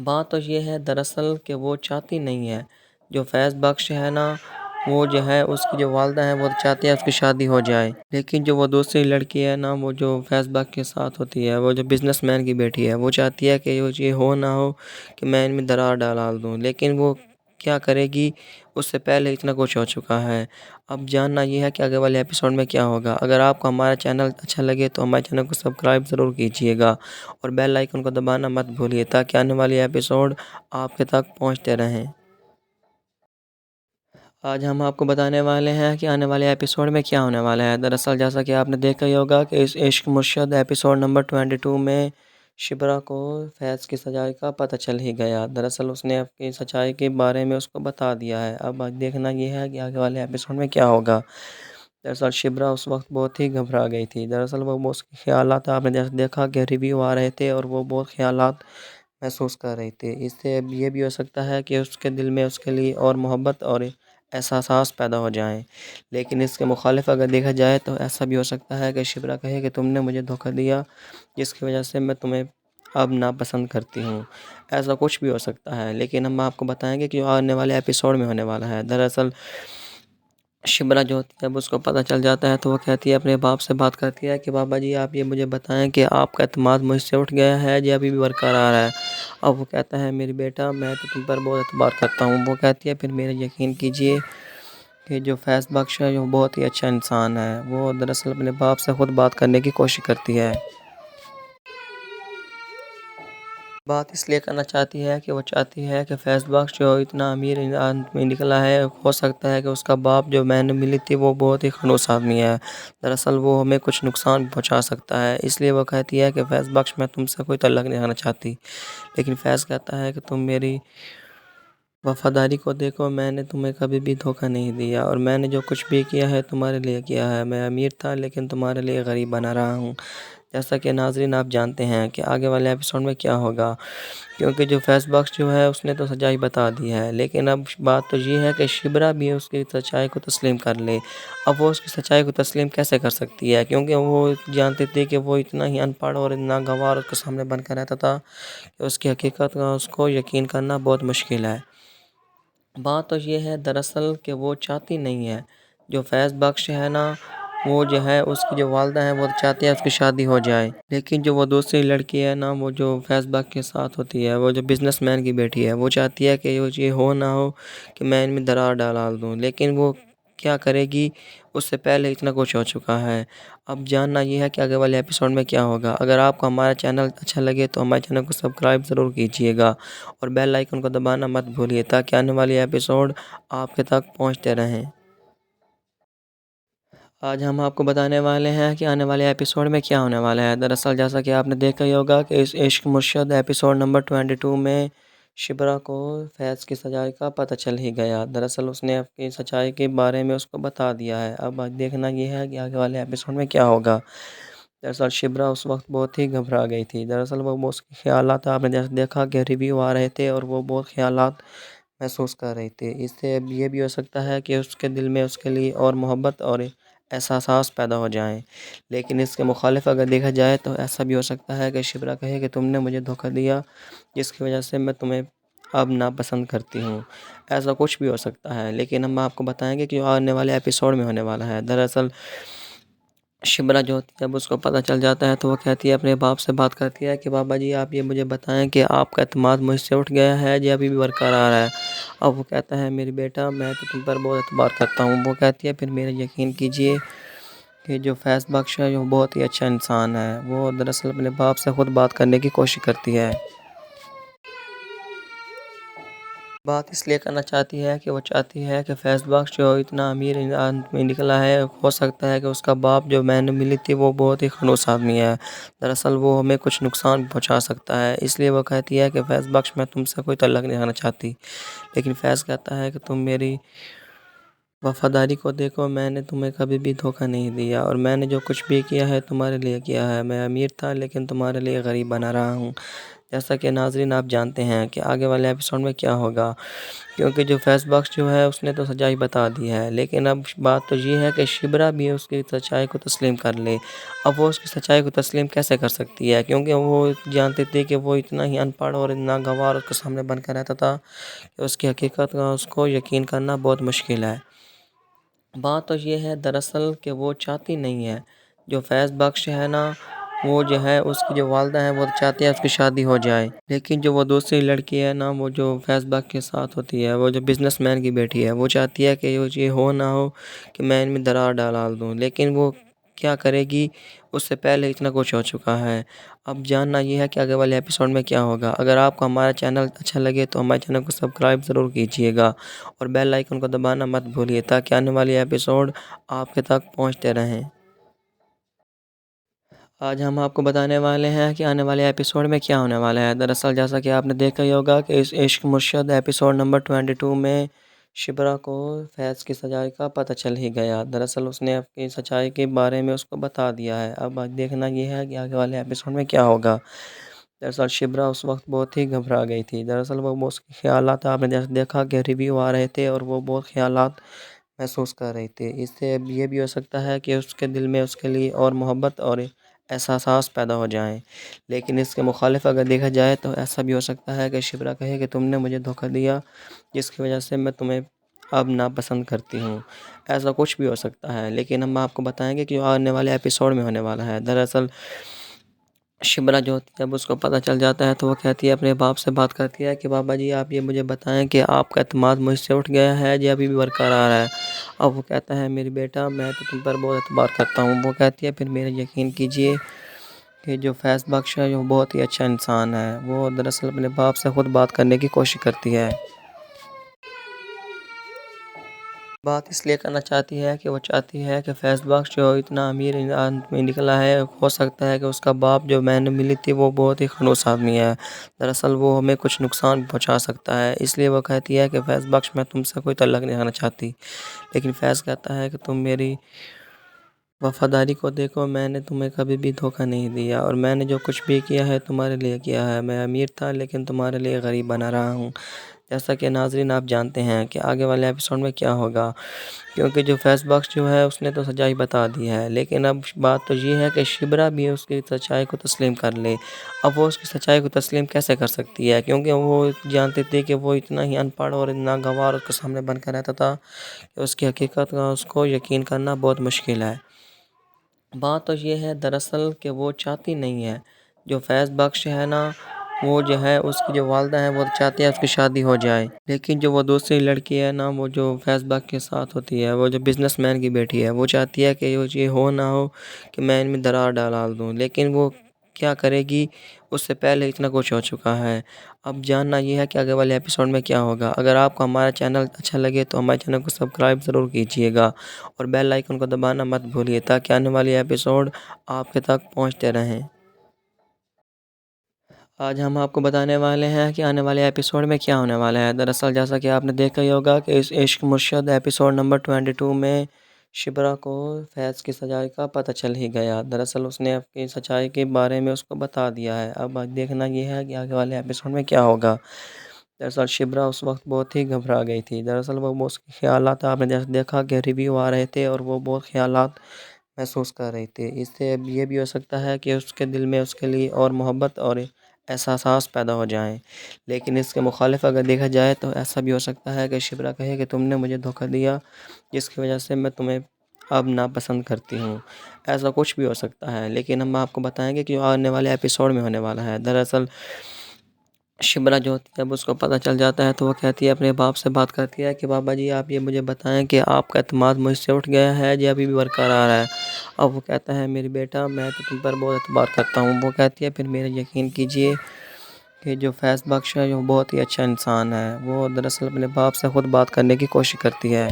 بات تو یہ ہے دراصل کہ وہ چاہتی نہیں ہے، جو فیض بخش ہے نا، وہ جو ہے اس کی جو والدہ ہیں وہ چاہتی ہے اس کی شادی ہو جائے، لیکن جو وہ دوسری لڑکی ہے نا، وہ جو فیض بخش کے ساتھ ہوتی ہے، وہ جو بزنس مین کی بیٹی ہے، وہ چاہتی ہے کہ یہ ہو نہ ہو کہ میں ان میں درار ڈال دوں، لیکن وہ کیا کرے گی، اس سے پہلے اتنا کچھ ہو چکا ہے۔ اب جاننا یہ ہے کہ آگے والے ایپیسوڈ میں کیا ہوگا۔ اگر آپ کو ہمارا چینل اچھا لگے تو ہمارے چینل کو سبسکرائب ضرور کیجیے گا اور بیل آئیکن کو دبانا مت بھولیے تاکہ آنے والی ایپیسوڈ آپ کے تک پہنچتے رہیں۔ آج ہم آپ کو بتانے والے ہیں کہ آنے والے ایپیسوڈ میں کیا ہونے والا ہے۔ دراصل جیسا کہ آپ نے دیکھا ہی ہوگا کہ اس عشق مرشد ایپیسوڈ نمبر 22 میں شبرا کو فیض کی سچائی کا پتہ چل ہی گیا۔ دراصل اس نے اپنی سچائی کے بارے میں اس کو بتا دیا ہے۔ اب دیکھنا یہ ہے کہ آگے والے ایپیسوڈ میں کیا ہوگا۔ دراصل شبرا اس وقت بہت ہی گھبرا گئی تھی۔ دراصل وہ اس کے خیالات آپ نے جیسے دیکھا کہ ریویو آ رہے تھے اور وہ بہت خیالات محسوس کر رہی تھی۔ اس سے اب یہ بھی ہو سکتا ہے کہ اس کے دل میں اس کے لیے اور محبت اور احساسات پیدا ہو جائیں، لیکن اس کے مخالف اگر دیکھا جائے تو ایسا بھی ہو سکتا ہے کہ شبرا کہے کہ تم نے مجھے دھوکہ دیا جس کی وجہ سے میں تمہیں اب ناپسند کرتی ہوں۔ ایسا کچھ بھی ہو سکتا ہے، لیکن ہم آپ کو بتائیں گے کہ جو آنے والے ایپیسوڈ میں ہونے والا ہے۔ دراصل شبرا جو ہوتی ہے جب اس کو پتہ چل جاتا ہے تو وہ کہتی ہے، اپنے باپ سے بات کرتی ہے کہ بابا جی آپ یہ مجھے بتائیں کہ آپ کا اعتماد مجھ سے اٹھ گیا ہے یا ابھی بھی برقرار ہے۔ اب وہ کہتا ہے میری بیٹا میں تو تم پر بہت اعتبار کرتا ہوں۔ وہ کہتی ہے پھر میرے یقین کیجئے کہ جو فیض بخش ہے وہ بہت ہی اچھا انسان ہے۔ وہ دراصل اپنے باپ سے خود بات کرنے کی کوشش کرتی ہے۔ بات اس لیے کرنا چاہتی ہے کہ وہ چاہتی ہے کہ فیض بخش جو اتنا امیر آدمی نکلا ہے، ہو سکتا ہے کہ اس کا باپ جو میں نے ملی تھی وہ بہت ہی خنوس آدمی ہے۔ دراصل وہ ہمیں کچھ نقصان پہنچا سکتا ہے، اس لیے وہ کہتی ہے کہ فیض بخش میں تم سے کوئی تعلق نہیں رکھنا چاہتی، لیکن فیض کہتا ہے کہ تم میری وفاداری کو دیکھو، میں نے تمہیں کبھی بھی دھوکہ نہیں دیا اور میں نے جو کچھ بھی کیا ہے تمہارے لیے کیا ہے۔ میں امیر تھا لیکن تمہارے لیے غریب بنا رہا ہوں۔ جیسا کہ ناظرین آپ جانتے ہیں کہ آگے والے ایپیسوڈ میں کیا ہوگا، کیونکہ جو فیض بخش جو ہے اس نے تو سچائی بتا دی ہے، لیکن اب بات تو یہ ہے کہ شبرا بھی اس کی سچائی کو تسلیم کر لے۔ اب وہ اس کی سچائی کو تسلیم کیسے کر سکتی ہے، کیونکہ وہ جانتی تھی کہ وہ اتنا ہی ان پڑھ اور ناگوار اس کے سامنے بن کر رہتا تھا کہ اس کی حقیقت کا اس کو یقین کرنا بہت مشکل ہے۔ بات تو یہ ہے دراصل کہ وہ چاہتی نہیں ہے، جو فیض بخش ہے نا، وہ جو ہے اس کی جو والدہ ہیں وہ چاہتی ہے اس کی شادی ہو جائے، لیکن جو وہ دوسری لڑکی ہے نا، وہ جو فیض بخش کے ساتھ ہوتی ہے، وہ جو بزنس مین کی بیٹی ہے، وہ چاہتی ہے کہ یہ ہو نہ ہو کہ میں ان میں درار ڈال دوں، لیکن وہ کیا کرے گی، اس سے پہلے اتنا کچھ ہو چکا ہے۔ اب جاننا یہ ہے کہ آگے والے ایپیسوڈ میں کیا ہوگا۔ اگر آپ کو ہمارا چینل اچھا لگے تو ہمارے چینل کو سبسکرائب ضرور کیجیے گا اور بیل آئیکن کو دبانا مت بھولیے تاکہ آنے والی ایپیسوڈ آپ کے تک پہنچتے رہیں۔ آج ہم آپ کو بتانے والے ہیں کہ آنے والے ایپیسوڈ میں کیا ہونے والا ہے۔ دراصل جیسا کہ آپ نے دیکھا ہی ہوگا کہ اس عشق مرشد ایپیسوڈ نمبر 22 میں شبرا کو فیض کی سچائی کا پتہ چل ہی گیا۔ دراصل اس نے اپنی سچائی کے بارے میں اس کو بتا دیا ہے۔ اب دیکھنا یہ ہے کہ آگے والے ایپیسوڈ میں کیا ہوگا۔ دراصل شبرا اس وقت بہت ہی گھبرا گئی تھی۔ دراصل وہ اس کے خیالات آپ نے جیسے دیکھا کہ ریویو آ رہے تھے اور وہ بہت خیالات محسوس کر رہی تھی۔ اس سے اب یہ بھی ہو سکتا ہے کہ اس کے دل میں اس کے لیے اور محبت اور احساسات پیدا ہو جائیں، لیکن اس کے مخالف اگر دیکھا جائے تو ایسا بھی ہو سکتا ہے کہ شبرا کہے کہ تم نے مجھے دھوکہ دیا جس کی وجہ سے میں تمہیں اب ناپسند کرتی ہوں۔ ایسا کچھ بھی ہو سکتا ہے، لیکن ہم آپ کو بتائیں گے کہ جو آنے والے ایپیسوڈ میں ہونے والا ہے۔ دراصل شبرا جو ہوتی ہے جب اس کو پتہ چل جاتا ہے تو وہ کہتی ہے، اپنے باپ سے بات کرتی ہے کہ بابا جی آپ یہ مجھے بتائیں کہ آپ کا اعتماد مجھ سے اٹھ گیا ہے یا ابھی بھی برقرار ہے۔ اب وہ کہتا ہے میری بیٹا میں تو تم پر بہت اعتبار کرتا ہوں۔ وہ کہتی ہے پھر میرے یقین کیجئے کہ جو فیض بخش ہے وہ بہت ہی اچھا انسان ہے۔ وہ دراصل اپنے باپ سے خود بات کرنے کی کوشش کرتی ہے۔ بات اس لیے کرنا چاہتی ہے کہ وہ چاہتی ہے کہ فیض بخش جو اتنا امیر آدمی نکلا ہے، ہو سکتا ہے کہ اس کا باپ جو میں نے ملی تھی وہ بہت ہی خنوس آدمی ہے۔ دراصل وہ ہمیں کچھ نقصان پہنچا سکتا ہے، اس لیے وہ کہتی ہے کہ فیض بخش میں تم سے کوئی تعلق نہیں رکھنا چاہتی، لیکن فیض کہتا ہے کہ تم میری وفاداری کو دیکھو، میں نے تمہیں کبھی بھی دھوکہ نہیں دیا اور میں نے جو کچھ بھی کیا ہے تمہارے لیے کیا ہے۔ میں امیر تھا لیکن تمہارے لیے غریب بنا رہا ہوں۔ جیسا کہ ناظرین آپ جانتے ہیں کہ آگے والے ایپیسوڈ میں کیا ہوگا، کیونکہ جو فیض بخش جو ہے اس نے تو سچائی بتا دی ہے، لیکن اب بات تو یہ ہے کہ شبرا بھی اس کی سچائی کو تسلیم کر لے۔ اب وہ اس کی سچائی کو تسلیم کیسے کر سکتی ہے، کیونکہ وہ جانتی تھی کہ وہ اتنا ہی ان پڑھ اور اتنا گنوار اس کے سامنے بن کر رہتا تھا کہ اس کی حقیقت کا اس کو یقین کرنا بہت مشکل ہے۔ بات تو یہ ہے دراصل کہ وہ چاہتی نہیں ہے، جو فیض بخش ہے نا، وہ جو ہے اس کی جو والدہ ہیں وہ چاہتی ہے اس کی شادی ہو جائے، لیکن جو وہ دوسری لڑکی ہے نا، وہ جو فیض بخش کے ساتھ ہوتی ہے، وہ جو بزنس مین کی بیٹی ہے، وہ چاہتی ہے کہ یہ ہو نہ ہو کہ میں ان میں درار ڈال دوں، لیکن وہ کیا کرے گی، اس سے پہلے اتنا کچھ ہو چکا ہے۔ اب جاننا یہ ہے کہ آگے والے ایپیسوڈ میں کیا ہوگا۔ اگر آپ کو ہمارا چینل اچھا لگے تو ہمارے چینل کو سبسکرائب ضرور کیجیے گا اور بیل آئیکن کو دبانا مت بھولیے تاکہ آنے والے ایپیسوڈ آپ کے تک پہنچتے رہیں۔ آج ہم آپ کو بتانے والے ہیں کہ آنے والے ایپیسوڈ میں کیا ہونے والا ہے۔ دراصل جیسا کہ آپ نے دیکھا ہی ہوگا کہ اس عشق مرشد ایپیسوڈ نمبر 22 میں شبرا کو فیض کی سچائی کا پتہ چل ہی گیا۔ دراصل اس نے اپنی سچائی کے بارے میں اس کو بتا دیا ہے۔ اب دیکھنا یہ ہے کہ آگے والے ایپیسوڈ میں کیا ہوگا۔ دراصل شبرا اس وقت بہت ہی گھبرا گئی تھی۔ دراصل وہ اس کے خیالات آپ نے جیسے دیکھا کہ ریویو آ رہے تھے اور وہ بہت خیالات محسوس کر رہی تھی۔ اس سے یہ بھی ہو سکتا ہے کہ اس کے دل میں اس کے لیے اور محبت اور احساسات پیدا ہو جائیں، لیکن اس کے مخالف اگر دیکھا جائے تو ایسا بھی ہو سکتا ہے کہ شبرا کہے کہ تم نے مجھے دھوکہ دیا جس کی وجہ سے میں تمہیں اب ناپسند کرتی ہوں۔ ایسا کچھ بھی ہو سکتا ہے، لیکن ہم آپ کو بتائیں گے کہ جو آنے والے ایپیسوڈ میں ہونے والا ہے۔ دراصل شبرا جو ہوتی ہے جب اس کو پتہ چل جاتا ہے تو وہ کہتی ہے، اپنے باپ سے بات کرتی ہے کہ بابا جی آپ یہ مجھے بتائیں کہ آپ کا اعتماد مجھ سے اٹھ گیا ہے یا ابھی بھی برقرار ہے۔ اب وہ کہتا ہے میری بیٹا میں تو تم پر بہت اعتبار کرتا ہوں۔ وہ کہتی ہے پھر میرا یقین کیجئے کہ جو فیض بخش ہے وہ بہت ہی اچھا انسان ہے۔ وہ دراصل اپنے باپ سے خود بات کرنے کی کوشش کرتی ہے۔ بات اس لیے کرنا چاہتی ہے کہ وہ چاہتی ہے کہ فیض بخش جو اتنا امیر آدمی نکلا ہے، ہو سکتا ہے کہ اس کا باپ جو میں نے ملی تھی وہ بہت ہی خنوس آدمی ہے، دراصل وہ ہمیں کچھ نقصان پہنچا سکتا ہے، اس لیے وہ کہتی ہے کہ فیض بخش میں تم سے کوئی تعلق نہیں رکھنا چاہتی، لیکن فیض کہتا ہے کہ تم میری وفاداری کو دیکھو، میں نے تمہیں کبھی بھی دھوکہ نہیں دیا اور میں نے جو کچھ بھی کیا ہے تمہارے لیے کیا ہے۔ میں امیر تھا لیکن تمہارے لیے غریب بنا رہا ہوں۔ جیسا کہ ناظرین آپ جانتے ہیں کہ آگے والے ایپیسوڈ میں کیا ہوگا، کیونکہ جو فیض بخش جو ہے اس نے تو سچائی بتا دی ہے، لیکن اب بات تو یہ ہے کہ شبرا بھی اس کی سچائی کو تسلیم کر لے۔ اب وہ اس کی سچائی کو تسلیم کیسے کر سکتی ہے، کیونکہ وہ جانتی تھی کہ وہ اتنا ہی ان پڑھ اور اتنا گنوار اس کے سامنے بن کر رہتا تھا کہ اس کی حقیقت کا اس کو یقین کرنا بہت مشکل ہے۔ بات تو یہ ہے دراصل کہ وہ چاہتی نہیں ہے، جو فیض بخش ہے نا، وہ جو ہے اس کی جو والدہ ہیں وہ چاہتی ہے اس کی شادی ہو جائے، لیکن جو وہ دوسری لڑکی ہے نا، وہ جو فیض بخش کے ساتھ ہوتی ہے، وہ جو بزنس مین کی بیٹی ہے، وہ چاہتی ہے کہ یہ ہو نہ ہو کہ میں ان میں درار ڈال دوں، لیکن وہ کیا کرے گی، اس سے پہلے اتنا کچھ ہو چکا ہے۔ اب جاننا یہ ہے کہ آگے والے ایپیسوڈ میں کیا ہوگا۔ اگر آپ کو ہمارا چینل اچھا لگے تو ہمارے چینل کو سبسکرائب ضرور کیجیے گا اور بیل آئیکن کو دبانا مت بھولیے تاکہ آنے والے ایپیسوڈ آپ کے تک پہنچتے رہیں۔ آج ہم آپ کو بتانے والے ہیں کہ آنے والے ایپیسوڈ میں کیا ہونے والا ہے۔ دراصل جیسا کہ آپ نے دیکھا ہی ہوگا کہ اس عشق مرشد ایپیسوڈ نمبر 22 میں شبرا کو فیض کی سچائی کا پتہ چل ہی گیا۔ دراصل اس نے اپنی سچائی کے بارے میں اس کو بتا دیا ہے۔ اب دیکھنا یہ ہے کہ آگے والے ایپیسوڈ میں کیا ہوگا۔ دراصل شبرا اس وقت بہت ہی گھبرا گئی تھی۔ دراصل وہ اس کے خیالات آپ نے جیسے دیکھا کہ ریویو آ رہے تھے اور وہ بہت خیالات محسوس کر رہی تھی۔ اس سے یہ بھی ہو سکتا ہے کہ اس کے دل میں اس کے لیے اور محبت اور احساسات پیدا ہو جائیں، لیکن اس کے مخالف اگر دیکھا جائے تو ایسا بھی ہو سکتا ہے کہ شبرا کہے کہ تم نے مجھے دھوکہ دیا جس کی وجہ سے میں تمہیں اب ناپسند کرتی ہوں۔ ایسا کچھ بھی ہو سکتا ہے، لیکن ہم آپ کو بتائیں گے کہ جو آنے والے ایپیسوڈ میں ہونے والا ہے۔ دراصل شبرا جو ہوتی ہے جب اس کو پتہ چل جاتا ہے تو وہ کہتی ہے، اپنے باپ سے بات کرتی ہے کہ بابا جی آپ یہ مجھے بتائیں کہ آپ کا اعتماد مجھ سے اٹھ گیا ہے یا ابھی بھی برقرار ہے۔ اب وہ کہتا ہے میری بیٹا میں تو تم پر بہت اعتبار کرتا ہوں۔ وہ کہتی ہے پھر میرا یقین کیجئے کہ جو فیض بخش ہے وہ بہت ہی اچھا انسان ہے۔ وہ دراصل اپنے باپ سے خود بات کرنے کی کوشش کرتی ہے۔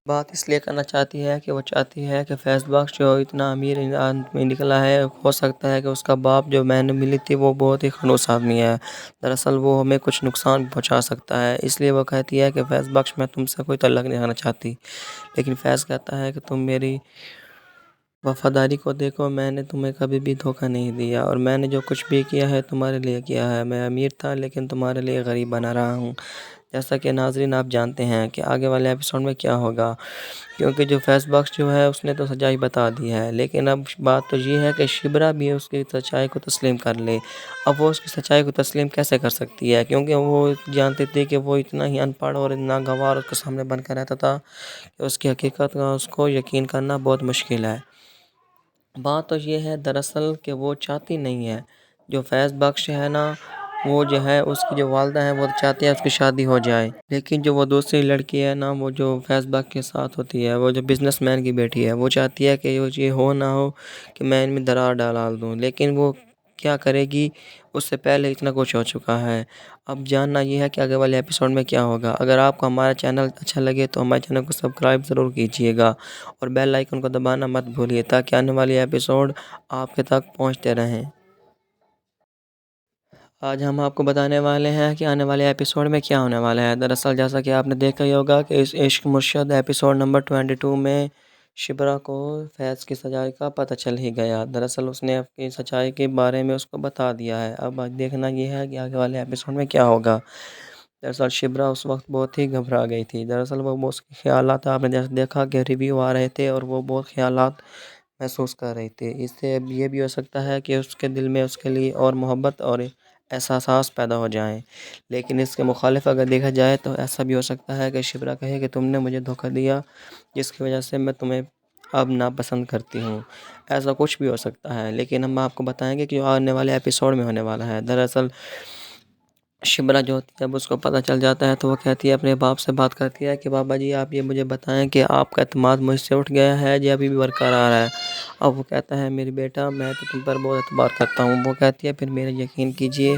بات اس لیے کرنا چاہتی ہے کہ وہ چاہتی ہے کہ فیض بخش جو اتنا امیر آدمی نکلا ہے، ہو سکتا ہے کہ اس کا باپ جو میں نے ملی تھی وہ بہت ہی خنوس آدمی ہے، دراصل وہ ہمیں کچھ نقصان پہنچا سکتا ہے، اس لیے وہ کہتی ہے کہ فیض بخش میں تم سے کوئی تعلق نہیں رکھنا چاہتی، لیکن فیض کہتا ہے کہ تم میری وفاداری کو دیکھو، میں نے تمہیں کبھی بھی دھوکہ نہیں دیا، اور میں نے جو کچھ بھی کیا ہے تمہارے لیے کیا ہے۔ میں امیر تھا لیکن تمہارے لیے غریب بنا رہا ہوں۔ جیسا کہ ناظرین آپ جانتے ہیں کہ آگے والے ایپیسوڈ میں کیا ہوگا، کیونکہ جو فیس باکس جو ہے اس نے تو سچائی بتا دی ہے، لیکن اب بات تو یہ ہے کہ شبرا بھی اس کی سچائی کو تسلیم کر لے۔ اب وہ اس کی سچائی کو تسلیم کیسے کر سکتی ہے، کیونکہ وہ جانتی تھی کہ وہ اتنا ہی ان پڑھ اور اتنا گنوار اس کے سامنے بن کر رہتا تھا کہ اس کی حقیقت کا اس کو یقین کرنا بہت مشکل ہے۔ بات تو یہ ہے دراصل کہ وہ چاہتی نہیں ہے، جو فیض بخش ہے نا، وہ جو ہے اس کی جو والدہ ہیں وہ چاہتی ہے اس کی شادی ہو جائے، لیکن جو وہ دوسری لڑکی ہے نا، وہ جو فیض بخش کے ساتھ ہوتی ہے، وہ جو بزنس مین کی بیٹی ہے، وہ چاہتی ہے کہ یہ ہو نہ ہو کہ میں ان میں درار ڈال دوں، لیکن وہ کیا کرے گی، اس سے پہلے اتنا کچھ ہو چکا ہے۔ اب جاننا یہ ہے کہ آگے والے ایپیسوڈ میں کیا ہوگا۔ اگر آپ کو ہمارا چینل اچھا لگے تو ہمارے چینل کو سبسکرائب ضرور کیجیے گا اور بیل آئیکن کو دبانا مت بھولیے تاکہ آنے والی ایپیسوڈ آپ کے تک پہنچتے رہیں۔ آج ہم آپ کو بتانے والے ہیں کہ آنے والے ایپیسوڈ میں کیا ہونے والا ہے۔ دراصل جیسا کہ آپ نے دیکھا ہی ہوگا کہ اس عشق مرشد ایپیسوڈ نمبر 22 میں شبرا کو فیض کی سچائی کا پتہ چل ہی گیا۔ دراصل اس نے اپنی سچائی کے بارے میں اس کو بتا دیا ہے۔ اب دیکھنا یہ ہے کہ آگے والے ایپیسوڈ میں کیا ہوگا۔ دراصل شبرا اس وقت بہت ہی گھبرا گئی تھی۔ دراصل وہ اس کے خیالات، آپ نے جیسے دیکھا کہ ریویو آ رہے تھے اور وہ بہت خیالات محسوس کر رہی تھی۔ اس سے یہ بھی ہو سکتا ہے کہ اس کے دل میں اس کے لیے اور محبت اور احساسات پیدا ہو جائیں، لیکن اس کے مخالف اگر دیکھا جائے تو ایسا بھی ہو سکتا ہے کہ شبرا کہے کہ تم نے مجھے دھوکہ دیا جس کی وجہ سے میں تمہیں اب ناپسند کرتی ہوں۔ ایسا کچھ بھی ہو سکتا ہے، لیکن ہم آپ کو بتائیں گے کہ جو آنے والے ایپیسوڈ میں ہونے والا ہے۔ دراصل شبرا جو ہوتی ہے جب اس کو پتہ چل جاتا ہے تو وہ کہتی ہے، اپنے باپ سے بات کرتی ہے کہ بابا جی آپ یہ مجھے بتائیں کہ آپ کا اعتماد مجھ سے اٹھ گیا ہے یا ابھی بھی برقرار ہے۔ اب وہ کہتا ہے میری بیٹا میں تو تم پر بہت اعتبار کرتا ہوں۔ وہ کہتی ہے پھر میرے یقین کیجئے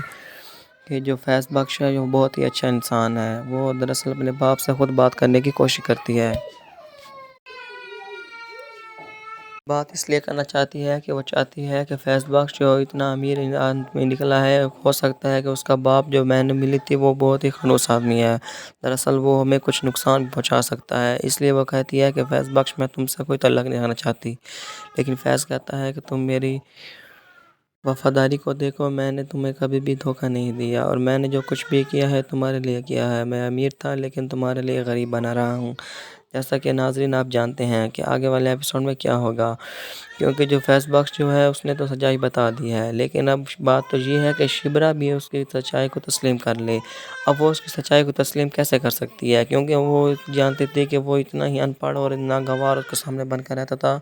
کہ جو فیض بخش ہے وہ بہت ہی اچھا انسان ہے۔ وہ دراصل اپنے باپ سے خود بات کرنے کی کوشش کرتی ہے۔ بات اس لیے کرنا چاہتی ہے کہ وہ چاہتی ہے کہ فیض بخش جو اتنا امیر آدمی نکلا ہے، ہو سکتا ہے کہ اس کا باپ جو میں نے ملی تھی وہ بہت ہی خنوس آدمی ہے۔ دراصل وہ ہمیں کچھ نقصان پہنچا سکتا ہے، اس لیے وہ کہتی ہے کہ فیض بخش میں تم سے کوئی تعلق نہیں رکھنا چاہتی، لیکن فیض کہتا ہے کہ تم میری وفاداری کو دیکھو، میں نے تمہیں کبھی بھی دھوکہ نہیں دیا، اور میں نے جو کچھ بھی کیا ہے تمہارے لیے کیا ہے۔ میں امیر تھا لیکن تمہارے لیے غریب بنا رہا ہوں۔ جیسا کہ ناظرین آپ جانتے ہیں کہ آگے والے ایپیسوڈ میں کیا ہوگا، کیونکہ جو فیس باکس جو ہے اس نے تو سچائی بتا دی ہے، لیکن اب بات تو یہ ہے کہ شبرا بھی اس کی سچائی کو تسلیم کر لے۔ اب وہ اس کی سچائی کو تسلیم کیسے کر سکتی ہے، کیونکہ وہ جانتی تھی کہ وہ اتنا ہی ان پڑھ اور اتنا گنوار اس کے سامنے بن کر رہتا تھا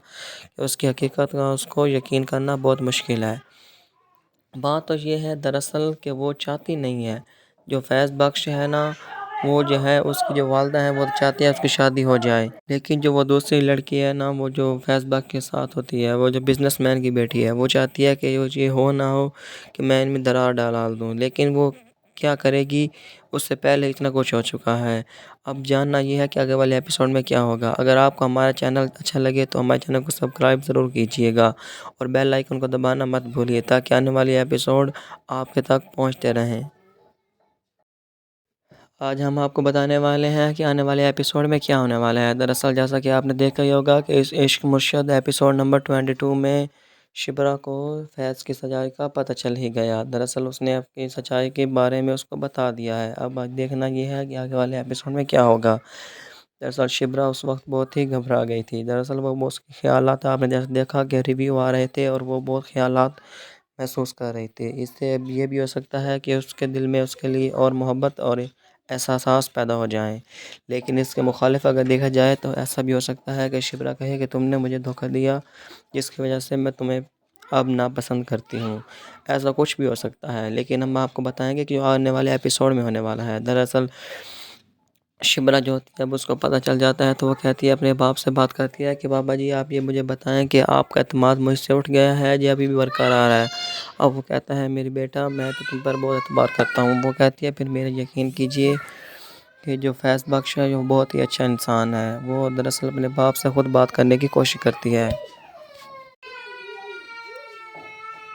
کہ اس کی حقیقت کا اس کو یقین کرنا بہت مشکل ہے۔ بات تو یہ ہے دراصل کہ وہ چاہتی نہیں ہے، جو فیض بخش ہے نا، وہ جو ہے اس کی جو والدہ ہیں وہ چاہتی ہے اس کی شادی ہو جائے، لیکن جو وہ دوسری لڑکی ہے نا، وہ جو فیض بخش کے ساتھ ہوتی ہے، وہ جو بزنس مین کی بیٹی ہے، وہ چاہتی ہے کہ یہ ہو نہ ہو کہ میں ان میں درار ڈال دوں، لیکن وہ کیا کرے گی، اس سے پہلے اتنا کچھ ہو چکا ہے۔ اب جاننا یہ ہے کہ آگے والے ایپیسوڈ میں کیا ہوگا۔ اگر آپ کو ہمارا چینل اچھا لگے تو ہمارے چینل کو سبسکرائب ضرور کیجیے گا اور بیل آئیکن کو دبانا مت بھولیے تاکہ آنے والی ایپیسوڈ آپ کے تک پہنچتے رہیں۔ آج ہم آپ کو بتانے والے ہیں کہ آنے والے ایپیسوڈ میں کیا ہونے والا ہے۔ دراصل جیسا کہ آپ نے دیکھا ہی ہوگا کہ اس عشق مرشد ایپیسوڈ نمبر 22 میں شبرا کو فیض کی سچائی کا پتہ چل ہی گیا۔ دراصل اس نے اپنی سچائی کے بارے میں اس کو بتا دیا ہے۔ اب دیکھنا یہ ہے کہ آگے والے ایپیسوڈ میں کیا ہوگا۔ دراصل شبرا اس وقت بہت ہی گھبرا گئی تھی۔ دراصل وہ اس کے خیالات، آپ نے جیسے دیکھا کہ ریویو آ رہے تھے اور وہ بہت خیالات محسوس کر رہی تھی۔ اس سے یہ بھی ہو سکتا ہے کہ اس کے دل میں اس کے لیے اور محبت اور احساسات پیدا ہو جائیں، لیکن اس کے مخالف اگر دیکھا جائے تو ایسا بھی ہو سکتا ہے کہ شبرا کہے کہ تم نے مجھے دھوکہ دیا جس کی وجہ سے میں تمہیں اب ناپسند کرتی ہوں۔ ایسا کچھ بھی ہو سکتا ہے، لیکن ہم آپ کو بتائیں گے کہ جو آنے والے ایپیسوڈ میں ہونے والا ہے۔ دراصل شبرا جو ہوتی ہے جب اس کو پتہ چل جاتا ہے تو وہ کہتی ہے، اپنے باپ سے بات کرتی ہے کہ بابا جی آپ یہ مجھے بتائیں کہ آپ کا اعتماد مجھ سے اٹھ گیا ہے یا ابھی بھی برقرار ہے۔ اب وہ کہتا ہے میری بیٹا میں تو تم پر بہت اعتبار کرتا ہوں۔ وہ کہتی ہے پھر میرے یقین کیجئے کہ جو فیض بخش ہے وہ بہت ہی اچھا انسان ہے۔ وہ دراصل اپنے باپ سے خود بات کرنے کی کوشش کرتی ہے۔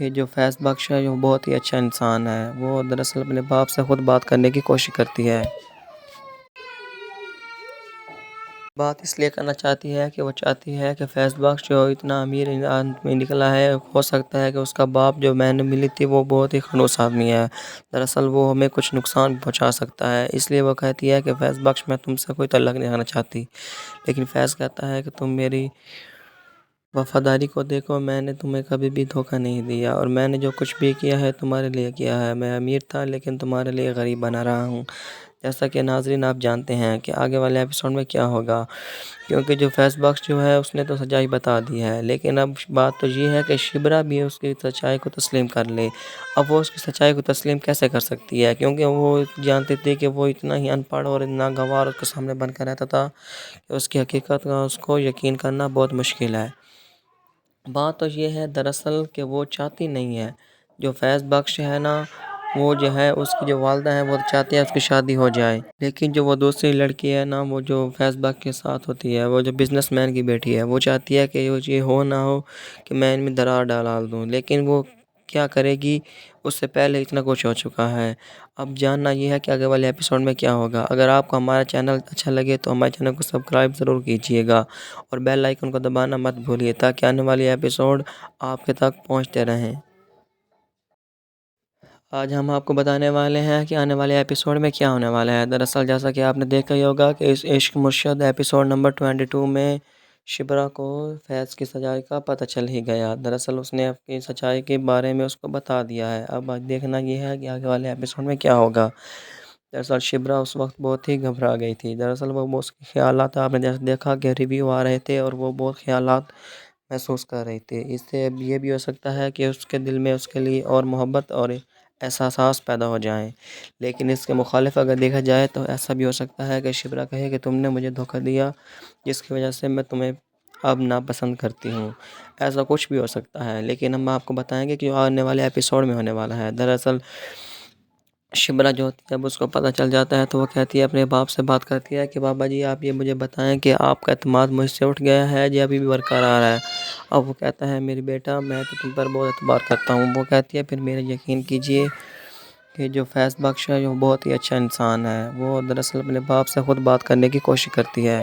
کہ جو فیض بخش ہے وہ بہت ہی اچھا انسان ہے۔ وہ دراصل اپنے باپ سے خود بات کرنے کی کوشش کرتی ہے۔ بات اس لیے کرنا چاہتی ہے کہ وہ چاہتی ہے کہ فیض بخش جو اتنا امیر آدمی نکلا ہے، ہو سکتا ہے کہ اس کا باپ جو میں نے ملی تھی وہ بہت ہی خنوس آدمی ہے۔ دراصل وہ ہمیں کچھ نقصان پہنچا سکتا ہے، اس لیے وہ کہتی ہے کہ فیض بخش میں تم سے کوئی تعلق نہیں رکھنا چاہتی، لیکن فیض کہتا ہے کہ تم میری وفاداری کو دیکھو، میں نے تمہیں کبھی بھی دھوکہ نہیں دیا، اور میں نے جو کچھ بھی کیا ہے تمہارے لیے کیا ہے۔ میں امیر تھا لیکن تمہارے لیے غریب بنا رہا ہوں۔ جیسا کہ ناظرین آپ جانتے ہیں کہ آگے والے ایپیسوڈ میں کیا ہوگا، کیونکہ جو فیض بخش جو ہے اس نے تو سچائی بتا دی ہے، لیکن اب بات تو یہ ہے کہ شبرا بھی اس کی سچائی کو تسلیم کر لے۔ اب وہ اس کی سچائی کو تسلیم کیسے کر سکتی ہے، کیونکہ وہ جانتی تھی کہ وہ اتنا ہی ان پڑھ اور اتنا گنوار اس کے سامنے بن کر رہتا تھا کہ اس کی حقیقت کا اس کو یقین کرنا بہت مشکل ہے۔ بات تو یہ ہے دراصل کہ وہ چاہتی نہیں ہے، جو فیض بخش ہے نا، وہ جو ہے اس کی جو والدہ ہیں وہ چاہتی ہے اس کی شادی ہو جائے، لیکن جو وہ دوسری لڑکی ہے نا، وہ جو فیض بخش کے ساتھ ہوتی ہے، وہ جو بزنس مین کی بیٹی ہے، وہ چاہتی ہے کہ یہ ہو نہ ہو کہ میں ان میں درار ڈال دوں، لیکن وہ کیا کرے گی، اس سے پہلے اتنا کچھ ہو چکا ہے۔ اب جاننا یہ ہے کہ آگے والے ایپیسوڈ میں کیا ہوگا۔ اگر آپ کو ہمارا چینل اچھا لگے تو ہمارے چینل کو سبسکرائب ضرور کیجیے گا، اور بیل آئیکن کو دبانا مت بھولیے تاکہ آنے والی ایپیسوڈ آپ کے تک پہنچتے رہیں۔ آج ہم آپ کو بتانے والے ہیں کہ آنے والے ایپیسوڈ میں کیا ہونے والا ہے۔ دراصل جیسا کہ آپ نے دیکھا ہی ہوگا کہ اس عشق مرشد ایپیسوڈ نمبر 22 میں شبرا کو فیض کی سچائی کا پتہ چل ہی گیا۔ دراصل اس نے اپنی سچائی کے بارے میں اس کو بتا دیا ہے۔ اب دیکھنا یہ ہے کہ آگے والے ایپیسوڈ میں کیا ہوگا۔ دراصل شبرا اس وقت بہت ہی گھبرا گئی تھی۔ دراصل وہ اس کے خیالات، آپ نے جیسے دیکھا کہ ریویو آ رہے تھے اور وہ بہت خیالات محسوس کر رہی تھی۔ اس سے اب یہ بھی ہو سکتا ہے کہ اس کے دل میں اس کے لیے اور محبت اور احساسات پیدا ہو جائیں، لیکن اس کے مخالف اگر دیکھا جائے تو ایسا بھی ہو سکتا ہے کہ شبرا کہے کہ تم نے مجھے دھوکہ دیا، جس کی وجہ سے میں تمہیں اب ناپسند کرتی ہوں۔ ایسا کچھ بھی ہو سکتا ہے، لیکن ہم آپ کو بتائیں گے کہ جو آنے والے ایپیسوڈ میں ہونے والا ہے۔ دراصل شبرا جو ہوتی ہے جب اس کو پتہ چل جاتا ہے تو وہ کہتی ہے، اپنے باپ سے بات کرتی ہے کہ بابا جی آپ یہ مجھے بتائیں کہ آپ کا اعتماد مجھ سے اٹھ گیا ہے یا ابھی بھی برقرار ہے۔ اب وہ کہتا ہے میری بیٹا میں تو تم پر بہت اعتبار کرتا ہوں۔ وہ کہتی ہے پھر میرے یقین کیجئے کہ جو فیض بخش ہے وہ بہت ہی اچھا انسان ہے۔ وہ دراصل اپنے باپ سے خود بات کرنے کی کوشش کرتی ہے۔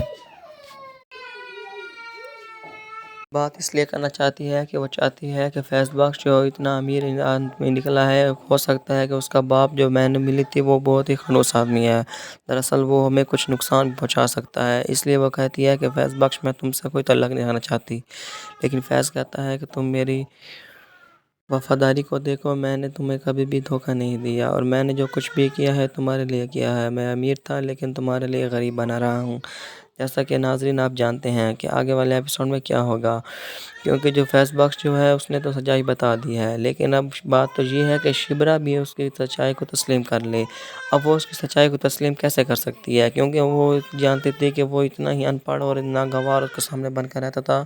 بات اس لیے کرنا چاہتی ہے کہ وہ چاہتی ہے کہ فیض بخش جو اتنا امیر آدمی نکلا ہے، ہو سکتا ہے کہ اس کا باپ جو میں نے ملی تھی وہ بہت ہی خنوس آدمی ہے۔ دراصل وہ ہمیں کچھ نقصان پہنچا سکتا ہے، اس لیے وہ کہتی ہے کہ فیض بخش میں تم سے کوئی تعلق نہیں رکھنا چاہتی، لیکن فیض کہتا ہے کہ تم میری وفاداری کو دیکھو، میں نے تمہیں کبھی بھی دھوکہ نہیں دیا، اور میں نے جو کچھ بھی کیا ہے تمہارے لیے کیا ہے۔ میں امیر تھا لیکن تمہارے لیے غریب بنا رہا ہوں۔ جیسا کہ ناظرین آپ جانتے ہیں کہ آگے والے ایپیسوڈ میں کیا ہوگا، کیونکہ جو فیض بخش جو ہے اس نے تو سچائی بتا دی ہے، لیکن اب بات تو یہ ہے کہ شبرا بھی اس کی سچائی کو تسلیم کر لے۔ اب وہ اس کی سچائی کو تسلیم کیسے کر سکتی ہے، کیونکہ وہ جانتی تھی کہ وہ اتنا ہی ان پڑھ اور اتنا گنوار اس کے سامنے بن کر رہتا تھا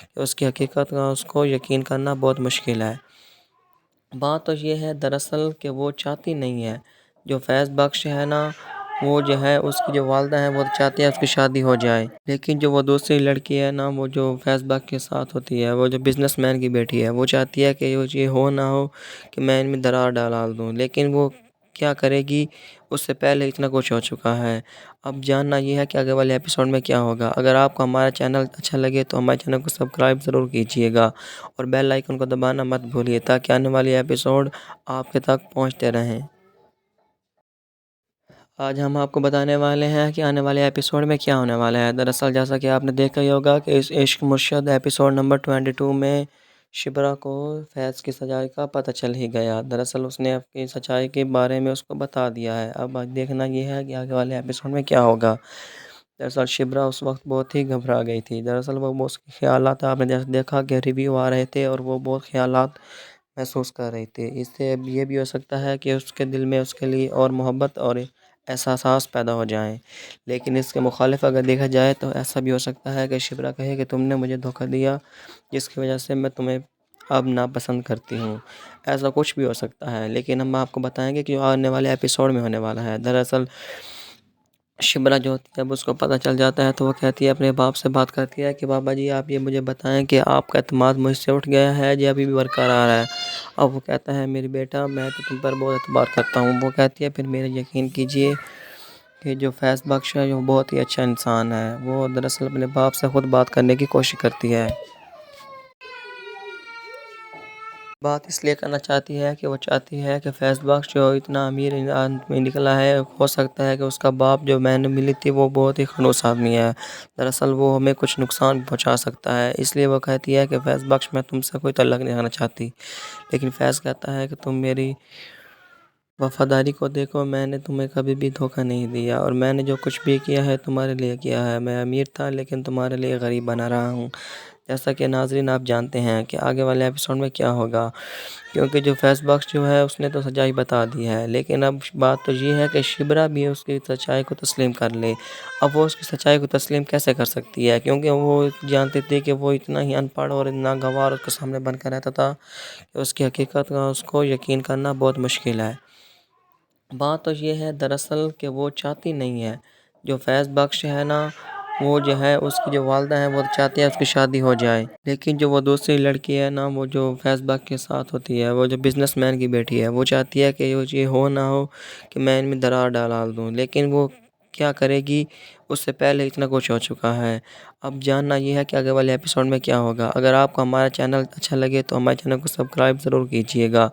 کہ اس کی حقیقت کا اس کو یقین کرنا بہت مشکل ہے۔ بات تو یہ ہے دراصل کہ وہ چاہتی نہیں ہے، جو فیض بخش ہے نا، وہ جو ہے اس کی جو والدہ ہیں وہ چاہتی ہے اس کی شادی ہو جائے، لیکن جو وہ دوسری لڑکی ہے نا، وہ جو فیض بخش کے ساتھ ہوتی ہے، وہ جو بزنس مین کی بیٹی ہے، وہ چاہتی ہے کہ یہ ہو نہ ہو کہ میں ان میں درار ڈال دوں، لیکن وہ کیا کرے گی، اس سے پہلے اتنا کچھ ہو چکا ہے۔ اب جاننا یہ ہے کہ آگے والے ایپیسوڈ میں کیا ہوگا۔ اگر آپ کو ہمارا چینل اچھا لگے تو ہمارے چینل کو سبسکرائب ضرور کیجیے گا، اور بیل آئیکن کو دبانا مت بھولیے تاکہ آنے والی ایپیسوڈ آپ کے تک پہنچتے رہیں۔ آج ہم آپ کو بتانے والے ہیں کہ آنے والے ایپیسوڈ میں کیا ہونے والا ہے۔ دراصل جیسا کہ آپ نے دیکھا ہی ہوگا کہ اس عشق مرشد ایپیسوڈ نمبر 22 میں شبرا کو فیض کی سچائی کا پتہ چل ہی گیا۔ دراصل اس نے اپنی سچائی کے بارے میں اس کو بتا دیا ہے۔ اب دیکھنا یہ ہے کہ آگے والے ایپیسوڈ میں کیا ہوگا۔ دراصل شبرا اس وقت بہت ہی گھبرا گئی تھی۔ دراصل وہ اس کے خیالات، آپ نے جیسے دیکھا کہ ریویو آ رہے تھے اور وہ بہت خیالات محسوس کر رہی تھی۔ اس سے اب یہ بھی ہو سکتا ہے کہ اس کے دل میں اس کے لیے اور محبت اور احساسات پیدا ہو جائیں، لیکن اس کے مخالف اگر دیکھا جائے تو ایسا بھی ہو سکتا ہے کہ شبرا کہے کہ تم نے مجھے دھوکہ دیا، جس کی وجہ سے میں تمہیں اب ناپسند کرتی ہوں۔ ایسا کچھ بھی ہو سکتا ہے، لیکن ہم آپ کو بتائیں گے کہ جو آنے والے ایپیسوڈ میں ہونے والا ہے۔ دراصل شبرا جو ہوتی ہے جب اس کو پتہ چل جاتا ہے تو وہ کہتی ہے، اپنے باپ سے بات کرتی ہے کہ بابا جی آپ یہ مجھے بتائیں کہ آپ کا اعتماد مجھ سے اٹھ گیا ہے یا ابھی بھی برقرار ہے۔ اب وہ کہتا ہے میری بیٹا میں تو تم پر بہت اعتبار کرتا ہوں. وہ کہتی ہے پھر میرا یقین کیجیے کہ جو فیض بخش ہے وہ بہت ہی اچھا انسان ہے. وہ دراصل اپنے باپ سے خود بات کرنے کی کوشش کرتی ہے. بات اس لیے کرنا چاہتی ہے کہ وہ چاہتی ہے کہ فیض بخش جو اتنا امیر آدمی نکلا ہے، ہو سکتا ہے کہ اس کا باپ جو میں نے ملی تھی وہ بہت ہی خنوس آدمی ہے. دراصل وہ ہمیں کچھ نقصان پہنچا سکتا ہے. اس لیے وہ کہتی ہے کہ فیض بخش میں تم سے کوئی تعلق نہیں رکھنا چاہتی. لیکن فیض کہتا ہے کہ تم میری وفاداری کو دیکھو، میں نے تمہیں کبھی بھی دھوکہ نہیں دیا اور میں نے جو کچھ بھی کیا ہے تمہارے لیے کیا ہے. میں امیر تھا لیکن تمہارے لیے غریب بنا رہا ہوں. جیسا کہ ناظرین آپ جانتے ہیں کہ آگے والے ایپیسوڈ میں کیا ہوگا، کیونکہ جو فیض بخش جو ہے اس نے تو سچائی بتا دی ہے. لیکن اب بات تو یہ ہے کہ شبرا بھی اس کی سچائی کو تسلیم کر لے. اب وہ اس کی سچائی کو تسلیم کیسے کر سکتی ہے، کیونکہ وہ جانتی تھی کہ وہ اتنا ہی ان پڑھ اور اتنا گنوار اس کے سامنے بن کر رہتا تھا کہ اس کی حقیقت کا اس کو یقین کرنا بہت مشکل ہے. بات تو یہ ہے دراصل کہ وہ چاہتی نہیں ہے. جو فیض بخش ہے نا، وہ جو ہے اس کی جو والدہ ہیں وہ چاہتی ہے اس کی شادی ہو جائے. لیکن جو وہ دوسری لڑکی ہے نا، وہ جو فیض بخش کے ساتھ ہوتی ہے، وہ جو بزنس مین کی بیٹی ہے، وہ چاہتی ہے کہ یہ ہو نہ ہو کہ میں ان میں درار ڈال دوں. لیکن وہ کیا کرے گی، اس سے پہلے اتنا کچھ ہو چکا ہے. اب جاننا یہ ہے کہ آگے والے ایپیسوڈ میں کیا ہوگا. اگر آپ کو ہمارا چینل اچھا لگے تو ہمارے چینل کو سبسکرائب ضرور کیجیے گا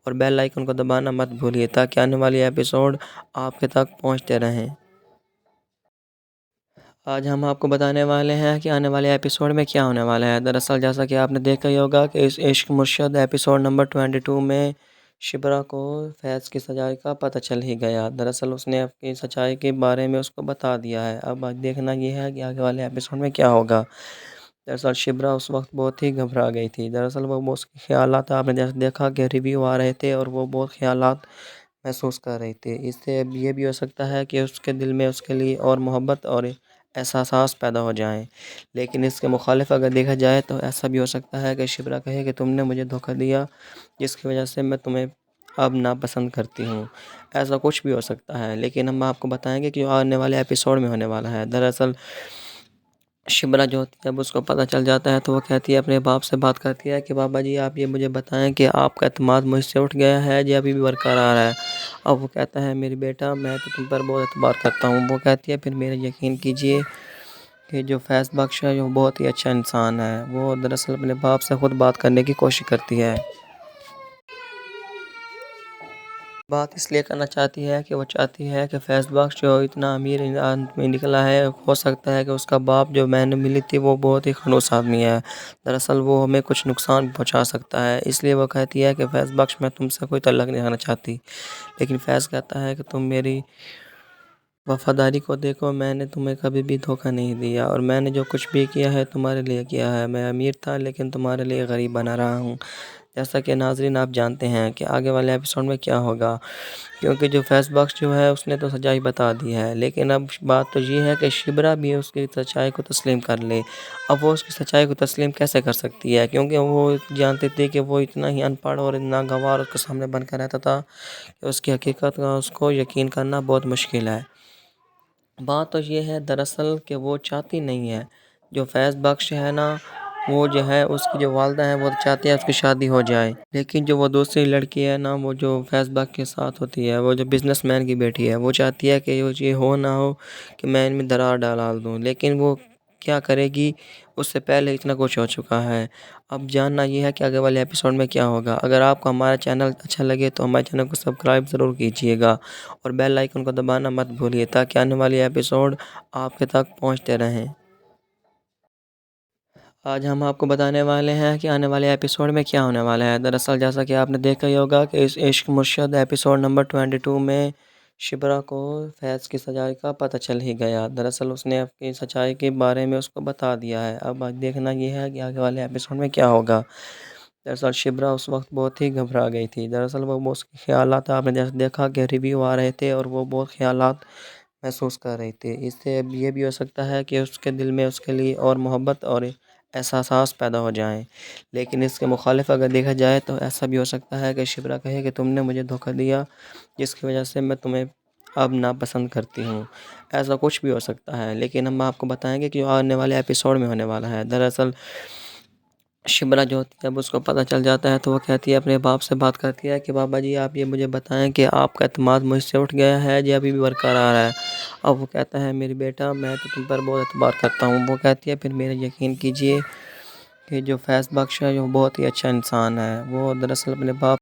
اور بیل آئیکن کو دبانا مت بھولیے تاکہ آنے والی ایپیسوڈ آپ کے تک پہنچتے رہیں. آج ہم آپ کو بتانے والے ہیں کہ آنے والے ایپیسوڈ میں کیا ہونے والا ہے. دراصل جیسا کہ آپ نے دیکھا ہی ہوگا کہ اس عشق مرشد ایپیسوڈ نمبر 22 میں شبرا کو فیض کی سچائی کا پتہ چل ہی گیا. دراصل اس نے اپنی سچائی کے بارے میں اس کو بتا دیا ہے. اب دیکھنا یہ ہے کہ آگے والے ایپیسوڈ میں کیا ہوگا. دراصل شبرا اس وقت بہت ہی گھبرا گئی تھی. دراصل وہ اس کے خیالات آپ نے جیسے دیکھا کہ ریویو آ رہے تھے اور وہ بہت خیالات محسوس کر رہی تھی. اس سے یہ بھی ہو سکتا ہے کہ اس کے دل میں اس کے لیے اور محبت اور احساسات پیدا ہو جائیں. لیکن اس کے مخالف اگر دیکھا جائے تو ایسا بھی ہو سکتا ہے کہ شبرا کہے کہ تم نے مجھے دھوکہ دیا جس کی وجہ سے میں تمہیں اب ناپسند کرتی ہوں. ایسا کچھ بھی ہو سکتا ہے. لیکن ہم آپ کو بتائیں گے کہ جو آنے والے ایپیسوڈ میں ہونے والا ہے. دراصل شبرا جو ہوتی ہے جب اس کو پتہ چل جاتا ہے تو وہ کہتی ہے اپنے باپ سے بات کرتی ہے کہ بابا جی آپ یہ مجھے بتائیں کہ آپ کا اعتماد مجھ سے اٹھ گیا ہے یا ابھی بھی برقرار ہے. اب وہ کہتا ہے میری بیٹا میں تو تم پر بہت اعتبار کرتا ہوں. وہ کہتی ہے پھر میرا یقین کیجیے کہ جو فیض بخش ہے وہ بہت ہی اچھا انسان ہے. وہ دراصل اپنے باپ سے خود بات کرنے کی کوشش کرتی ہے. بات اس لیے کرنا چاہتی ہے کہ وہ چاہتی ہے کہ فیض بخش جو اتنا امیر آدمی نکلا ہے، ہو سکتا ہے کہ اس کا باپ جو میں نے ملی تھی وہ بہت ہی خنوس آدمی ہے. دراصل وہ ہمیں کچھ نقصان پہنچا سکتا ہے. اس لیے وہ کہتی ہے کہ فیض بخش میں تم سے کوئی تعلق نہیں رکھنا چاہتی. لیکن فیض کہتا ہے کہ تم میری وفاداری کو دیکھو، میں نے تمہیں کبھی بھی دھوکہ نہیں دیا اور میں نے جو کچھ بھی کیا ہے تمہارے لیے کیا ہے. میں امیر تھا لیکن تمہارے لیے غریب بنا رہا ہوں. جیسا کہ ناظرین آپ جانتے ہیں کہ آگے والے ایپیسوڈ میں کیا ہوگا، کیونکہ جو فیض بخش جو ہے اس نے تو سچائی بتا دی ہے. لیکن اب بات تو یہ ہے کہ شبرا بھی اس کی سچائی کو تسلیم کر لے. اب وہ اس کی سچائی کو تسلیم کیسے کر سکتی ہے، کیونکہ وہ جانتی تھی کہ وہ اتنا ہی ان پڑھ اور اتنا گنوار اس کے سامنے بن کر رہتا تھا کہ اس کی حقیقت کا اس کو یقین کرنا بہت مشکل ہے. بات تو یہ ہے دراصل کہ وہ چاہتی نہیں ہے. جو فیض بخش ہے نا، وہ جو ہے اس کی جو والدہ ہیں وہ چاہتی ہے اس کی شادی ہو جائے. لیکن جو وہ دوسری لڑکی ہے نا، وہ جو فیض بخش کے ساتھ ہوتی ہے، وہ جو بزنس مین کی بیٹی ہے، وہ چاہتی ہے کہ یہ ہو نہ ہو کہ میں ان میں درار ڈال دوں. لیکن وہ کیا کرے گی، اس سے پہلے اتنا کچھ ہو چکا ہے. اب جاننا یہ ہے کہ آگے والے ایپیسوڈ میں کیا ہوگا. اگر آپ کو ہمارا چینل اچھا لگے تو ہمارے چینل کو سبسکرائب ضرور کیجیے گا اور بیل آئیکن کو دبانا مت بھولیے تاکہ آنے والی ایپیسوڈ آپ کے تک پہنچتے رہیں. آج ہم آپ کو بتانے والے ہیں کہ آنے والے ایپیسوڈ میں کیا ہونے والا ہے. دراصل جیسا کہ آپ نے دیکھا ہی ہوگا کہ اس عشق مرشد ایپیسوڈ نمبر 22 میں شبرا کو فیض کی سچائی کا پتہ چل ہی گیا. دراصل اس نے اپنی سچائی کے بارے میں اس کو بتا دیا ہے. اب دیکھنا یہ ہے کہ آگے والے ایپیسوڈ میں کیا ہوگا. دراصل شبرا اس وقت بہت ہی گھبرا گئی تھی. دراصل وہ اس کے خیالات آپ نے جیسے دیکھا کہ ریویو آ رہے تھے اور وہ بہت خیالات محسوس کر رہی تھی. اس سے یہ بھی ہو سکتا ہے کہ اس کے دل میں اس کے لیے اور محبت اور احساسات پیدا ہو جائیں. لیکن اس کے مخالف اگر دیکھا جائے تو ایسا بھی ہو سکتا ہے کہ شبرا کہے کہ تم نے مجھے دھوکہ دیا جس کی وجہ سے میں تمہیں اب ناپسند کرتی ہوں. ایسا کچھ بھی ہو سکتا ہے. لیکن ہم آپ کو بتائیں گے کہ جو آنے والے ایپیسوڈ میں ہونے والا ہے. دراصل شبرا جو ہوتی ہے اب اس کو پتہ چل جاتا ہے تو وہ کہتی ہے اپنے باپ سے بات کرتی ہے کہ بابا جی آپ یہ مجھے بتائیں کہ آپ کا اعتماد مجھ سے اٹھ گیا ہے یا ابھی بھی برقرار ہے. اب وہ کہتا ہے میری بیٹا میں تو تم پر بہت اعتبار کرتا ہوں. وہ کہتی ہے پھر میرا یقین کیجئے کہ جو فیض بخش ہے وہ بہت ہی اچھا انسان ہے. وہ دراصل اپنے باپ